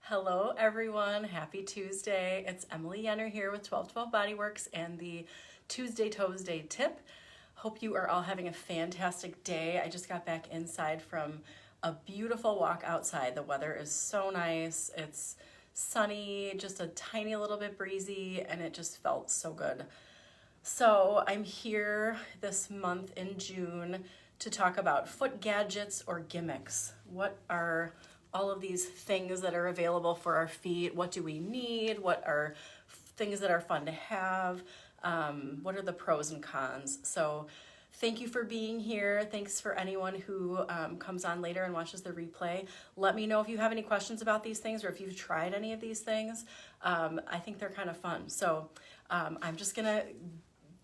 Hello everyone, happy Tuesday. It's Emily Yenner here with 1212 Bodyworks and the Tuesday Toes Day tip. Hope you are all having a fantastic day. I just got back inside from a beautiful walk outside. The weather is so nice. It's sunny, just a tiny little bit breezy, and it just felt so good. So I'm here this month in June to talk about foot gadgets or gimmicks. What are all of these things that are available for our feet? What do we need? What are things that are fun to have? What are the pros and cons? So thank you for being here. Thanks for anyone who comes on later and watches the replay. Let me know if you have any questions about these things or if you've tried any of these things. I think they're kind of fun. So I'm just gonna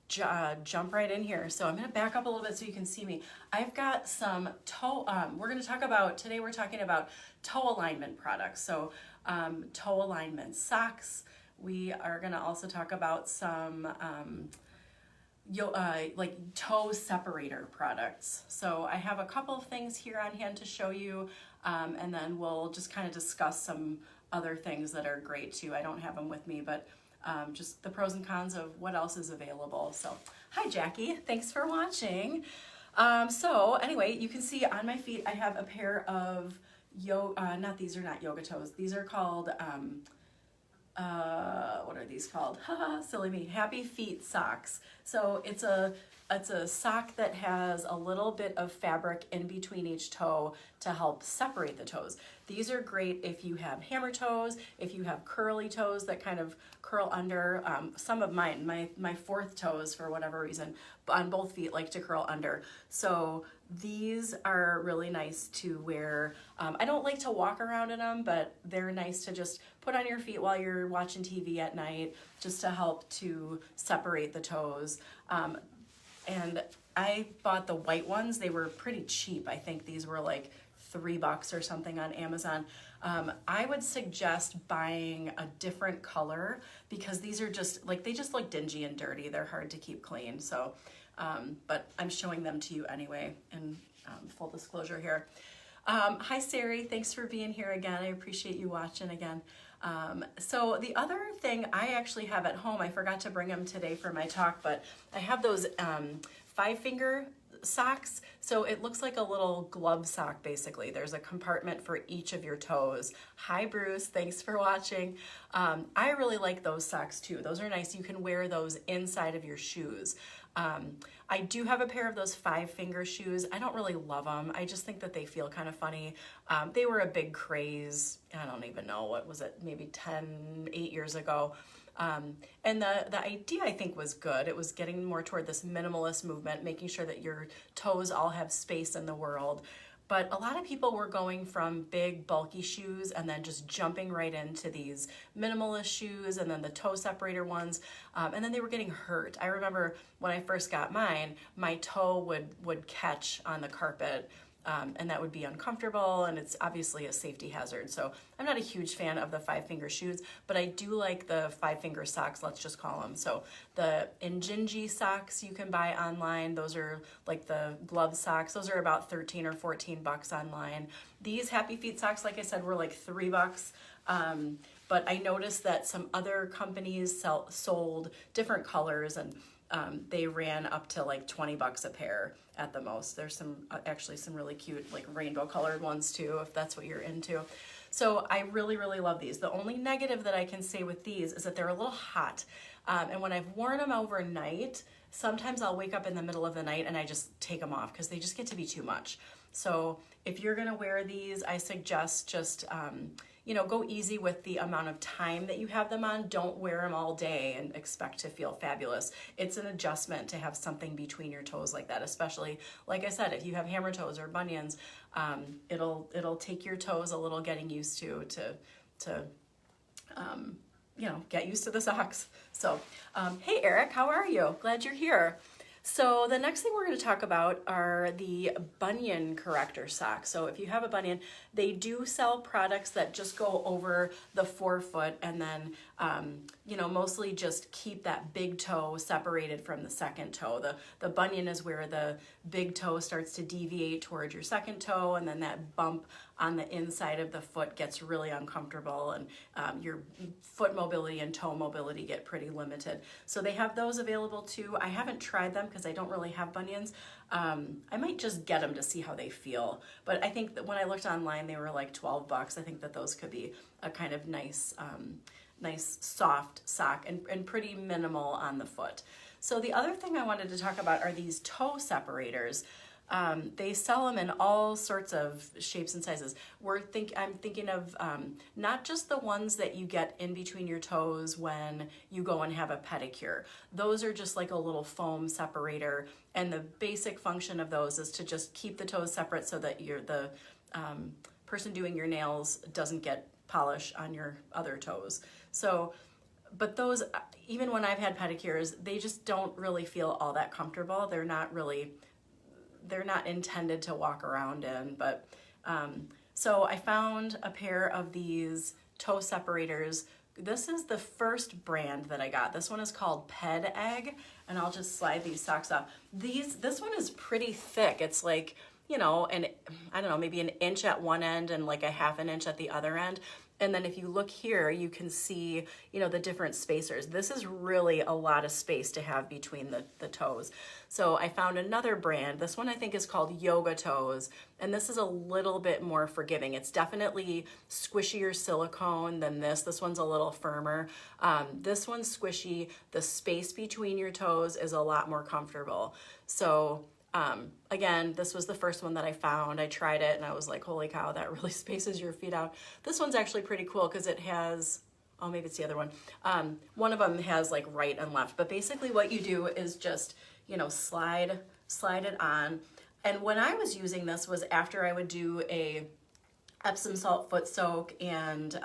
jump right in here. So I'm going to back up a little bit so you can see me. I've got some toe, today we're talking about toe alignment products. So toe alignment socks. We are going to also talk about some like toe separator products. So I have a couple of things here on hand to show you, and then we'll just kind of discuss some other things that are great too. I don't have them with me, but just the pros and cons of what else is available. So, hi Jackie, thanks for watching. So anyway, you can see on my feet I have a pair of these are not yoga toes. These are called, what are these called? Haha, silly me. Happy Feet socks. So it's a sock that has a little bit of fabric in between each toe to help separate the toes. These are great if you have hammer toes, if you have curly toes that kind of curl under. Some of mine, my fourth toes, for whatever reason, on both feet like to curl under. So these are really nice to wear. I don't like to walk around in them, but they're nice to just put on your feet while you're watching TV at night, just to help to separate the toes. And I bought the white ones. They were pretty cheap. I think these were like $3 or something on Amazon. I would suggest buying a different color because these are just like, they just look dingy and dirty. They're hard to keep clean. So, but I'm showing them to you anyway, in full disclosure here. Hi Sari, thanks for being here again. I appreciate you watching again. So the other thing I actually have at home, I forgot to bring them today for my talk, but I have those 5-finger socks. So it looks like a little glove sock basically. There's a compartment for each of your toes. Hi Bruce, thanks for watching. I really like those socks too. Those are nice. You can wear those inside of your shoes. I do have a pair of those 5-finger shoes. I don't really love them. I just think that they feel kind of funny. They were a big craze. I don't even know, what was it, maybe 8 years ago. And the idea I think was good. It was getting more toward this minimalist movement, making sure that your toes all have space in the world. But a lot of people were going from big bulky shoes and then just jumping right into these minimalist shoes and then the toe separator ones. And then they were getting hurt. I remember when I first got mine, my toe would catch on the carpet. And that would be uncomfortable, and it's obviously a safety hazard. So I'm not a huge fan of the 5-finger shoes, but I do like the 5-finger socks, let's just call them. So the Injinji socks you can buy online. Those are like the glove socks. Those are about 13 or 14 bucks online. These Happy Feet socks, like I said, were like $3. But I noticed that some other companies sold different colors, and they ran up to like 20 bucks a pair at the most. There's actually some really cute like rainbow colored ones too, if that's what you're into. So I really, really love these. The only negative that I can say with these is that they're a little hot. And when I've worn them overnight, sometimes I'll wake up in the middle of the night and I just take them off because they just get to be too much. So if you're gonna wear these, I suggest just, go easy with the amount of time that you have them on. Don't wear them all day and expect to feel fabulous. It's an adjustment to have something between your toes like that, especially, like I said, if you have hammer toes or bunions, it'll take your toes a little getting used to get used to the socks. So, hey Eric, how are you? Glad you're here. So the next thing we're going to talk about are the bunion corrector socks. So if you have a bunion, they do sell products that just go over the forefoot and then, mostly just keep that big toe separated from the second toe. The bunion is where the big toe starts to deviate towards your second toe, and then that bump on the inside of the foot gets really uncomfortable, and your foot mobility and toe mobility get pretty limited. So they have those available too. I haven't tried them because I don't really have bunions. I might just get them to see how they feel. But I think that when I looked online, they were like 12 bucks. I think that those could be a kind of nice, nice soft sock and pretty minimal on the foot. So the other thing I wanted to talk about are these toe separators. They sell them in all sorts of shapes and sizes. I'm thinking of not just the ones that you get in between your toes when you go and have a pedicure. Those are just like a little foam separator, and the basic function of those is to just keep the toes separate so that the person doing your nails doesn't get polish on your other toes. So, but those, even when I've had pedicures, they just don't really feel all that comfortable. They're not intended to walk around in, but so I found a pair of these toe separators. This is the first brand that I got. This one is called Ped Egg, and I'll just slide these socks off. This one is pretty thick. It's like, you know, I don't know, maybe an inch at one end and like a half an inch at the other end. And then if you look here, you can see, you know, the different spacers. This is really a lot of space to have between the toes. So I found another brand. This one I think is called Yoga Toes, and this is a little bit more forgiving. It's definitely squishier silicone than this. This one's a little firmer. This one's squishy. The space between your toes is a lot more comfortable. So again, this was the first one that I found. I tried it and I was like, holy cow, that really spaces your feet out. This one's actually pretty cool because it has, oh, maybe it's the other one. One of them has like right and left, but basically what you do is just, you know, slide it on. And when I was using this was after I would do a Epsom salt foot soak and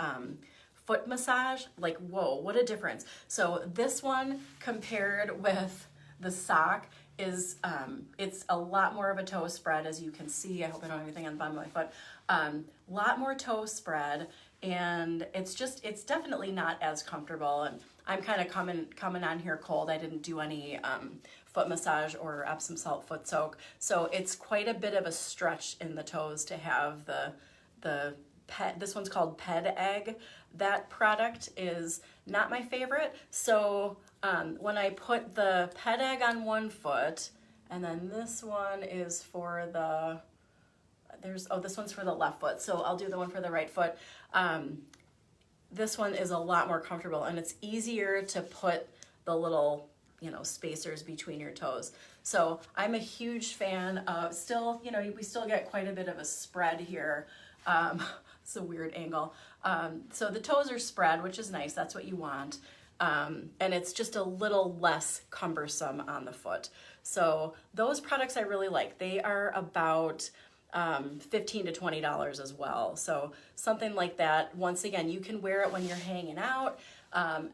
foot massage. Like, whoa, what a difference. So this one compared with the sock is it's a lot more of a toe spread, as you can see. I hope I don't have anything on the bottom of my foot. Lot more toe spread, and it's definitely not as comfortable. And I'm kind of coming on here cold. I didn't do any foot massage or Epsom salt foot soak, so it's quite a bit of a stretch in the toes to have the pet. This one's called Ped Egg. That product is not my favorite. So when I put the Ped Egg on one foot, and then this one is for this one's for the left foot. So I'll do the one for the right foot. This one is a lot more comfortable, and it's easier to put the little, you know, spacers between your toes. So I'm a huge fan of, still, you know, we still get quite a bit of a spread here. It's a weird angle. So the toes are spread, which is nice. That's what you want. And it's just a little less cumbersome on the foot. So those products I really like. They are about $15 to $20 as well. So something like that. Once again, you can wear it when you're hanging out.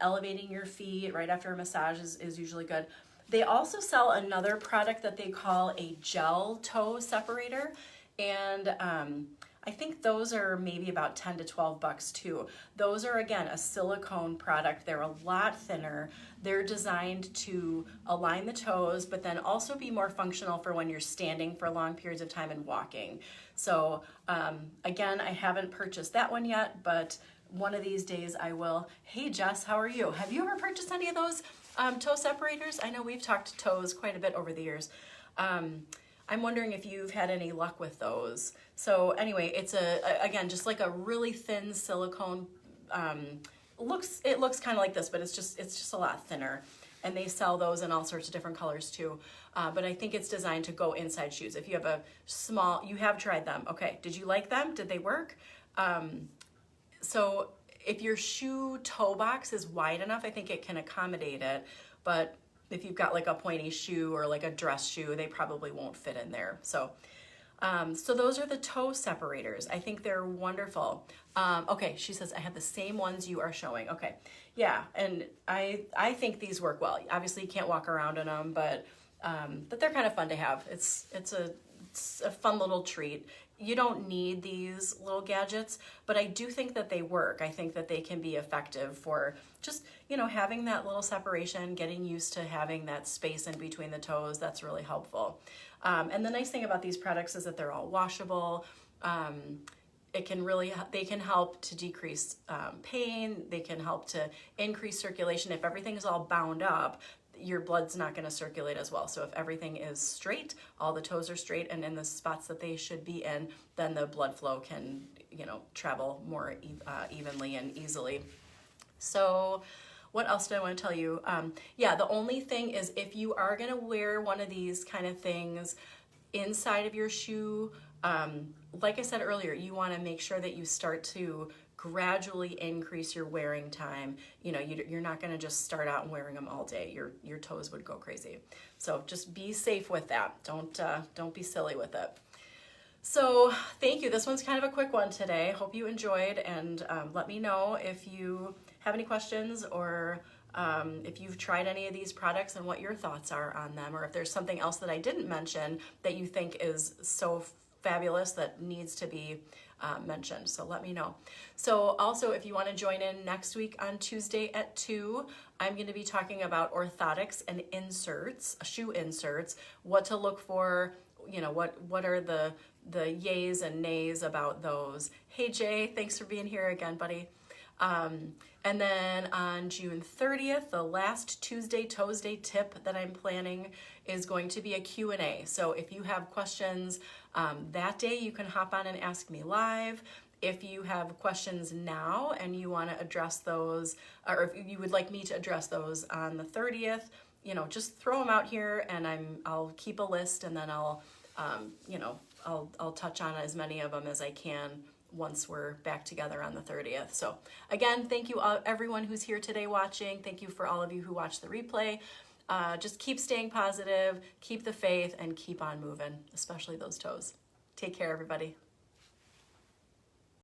Elevating your feet right after a massage is usually good. They also sell another product that they call a gel toe separator. And I think those are maybe about 10 to 12 bucks too. Those are, again, a silicone product. They're a lot thinner. They're designed to align the toes, but then also be more functional for when you're standing for long periods of time and walking. So again, I haven't purchased that one yet, but one of these days I will. Hey Jess, how are you? Have you ever purchased any of those toe separators? I know we've talked toes quite a bit over the years. I'm wondering if you've had any luck with those. So anyway, it's again, just like a really thin silicone. It looks kind of like this, but it's just a lot thinner. And they sell those in all sorts of different colors too. But I think it's designed to go inside shoes. If you have you have tried them. Okay, did you like them? Did they work? So if your shoe toe box is wide enough, I think it can accommodate it. But if you've got like a pointy shoe or like a dress shoe, they probably won't fit in there. So those are the toe separators. I think they're wonderful. Okay, she says, I have the same ones you are showing. Okay, yeah, and I think these work well. Obviously, you can't walk around in them, but they're kind of fun to have. It's a fun little treat. You don't need these little gadgets, but I do think that they work. I think that they can be effective for just, you know, having that little separation, getting used to having that space in between the toes. That's really helpful. And the nice thing about these products is that they're all washable. it can really, they can help to decrease pain. They can help to increase circulation. If everything is all bound up, your blood's not going to circulate as well. So if everything is straight, all the toes are straight and in the spots that they should be in, then the blood flow can, travel more evenly and easily. So what else do I want to tell you? Yeah, the only thing is if you are going to wear one of these kind of things inside of your shoe, like I said earlier, you want to make sure that you start to gradually increase your wearing time. You're not going to just start out wearing them all day. Your toes would go crazy. So just be safe with that. Don't be silly with it. So thank you. This one's kind of a quick one today. Hope you enjoyed, and let me know if you have any questions or if you've tried any of these products and what your thoughts are on them, or if there's something else that I didn't mention that you think is so fabulous that needs to be mentioned. So let me know. So also, if you want to join in next week on Tuesday at 2, I'm going to be talking about orthotics and inserts, shoe inserts, what to look for, what are the yays and nays about those. Hey Jay, thanks for being here again, buddy. And then on June 30th, the last Tuesday Toes Day tip that I'm planning is going to be a Q&A. So if you have questions that day, you can hop on and ask me live. If you have questions now and you want to address those, or if you would like me to address those on the 30th, just throw them out here and I'll keep a list, and then I'll touch on as many of them as I can once we're back together on the 30th. So again, thank you everyone who's here today watching. Thank you for all of you who watch the replay. Just keep staying positive, keep the faith, and keep on moving, especially those toes. Take care, everybody.